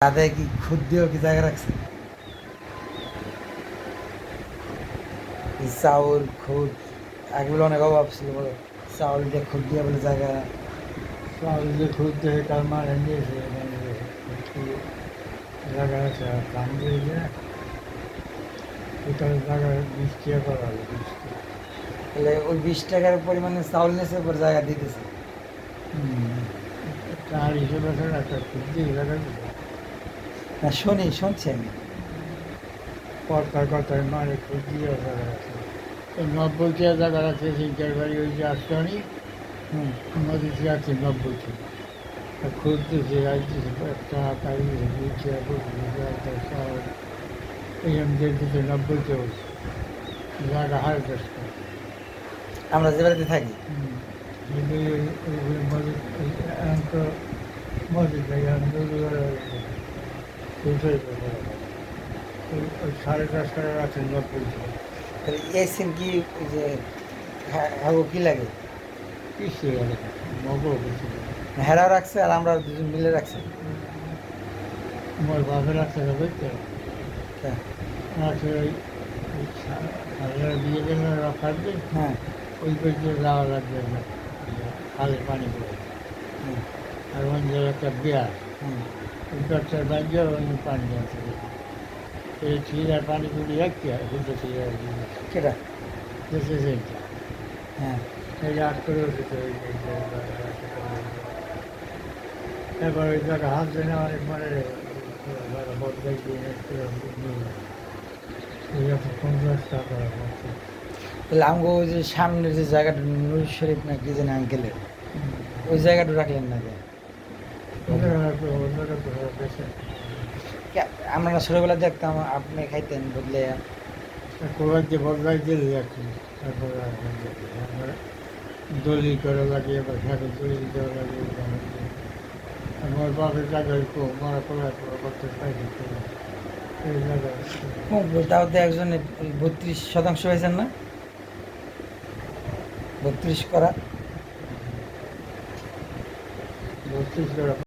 তাদের কি খুদ দিয়েও কি জায়গা রাখছে? এই চাউল খুদ এগুলো অনেক অভাব ছিল বলে চাউল দিয়ে খুদ দিয়ে বলে জায়গা। চাউল যে খুদ দেখে কার মারে নিয়েছে মানে একটু জায়গা আছে আর কাম দিয়ে যে ওটার জায়গা 20 টাকা করা হলো 20 টাকা। তাহলে ওই 20 টাকার পরিমাণে চাউল নিয়েছে ওপর জায়গা দিতেছে। তার হিসেবে ছাড়া একটা খুদ দিয়ে জায়গা দিল না শুনছি আমি। কথায় কথায় মারে খুদ দিয়ে জায়গা আছে। এই 90 টাকা জায়গা আছে সেইটার বাড়ি ওই যে আসলানি হুম। নদীতে আছে 90 টাকা খুদ দিয়েছে রাজ দিয়েছে একটা কারি দিয়েছে 2 টাকা একটা চাউল এই আমি দিতে 90 টাকা জায়গা 10.5 টাকা। আমরা যে বাড়িতে থাকি এখন তো মসজিদ থেকে ওই 10.5 টাকা আছে 90 টাকা তাহলে এই সিন কি ওই যে হ্যাঁ ও কি লাগে? কিসে গেল মগও বেশি হেরাও রাখছে আর আমরা দুজন মিলে রাখছি। আমার বাপের রাখতে হবে তো হ্যাঁ। আছে ওই বিয়ে দিন রাখার দিন হ্যাঁ। ওই পর্যন্ত যাওয়া লাগবে না খালে পানি পড়ে হুম। আর অন্য একটা বিয়ার হুম। ওই ব্যবসার বাঞ্জা অন্য পানি আছে এই ছিঁড়া পানি গুলি রাখতে হয় বুঝতে ছিঁড়া কেটা? দেশে সেইটা হ্যাঁ। এই আট করে উঠেছে এবার ওই জায়গা হাত দেয় না অনেক মানে বদলাই দিয়ে ওই 50 টাকা আছে তাহলে আমগো ওই যে সামনের যে জায়গাটা নুর শরীফ না কি যেন আঙ্কেলের ওই জায়গাটা রাখলেন না যে? আমরা না ছোটবেলা দেখতাম আপনি খাইতেন বদলে। কোথায় যে বদলাই দিয়ে যাচ্ছি তারপরে দলি করা লাগে বা ঘরে দলি দেওয়া লাগে আমার বাপের জায়গায় মারা করার পর করতে পাইনি এই জায়গায় তাও তো একজনে 32% হয়েছেন না? 32 করা। 32 টাকা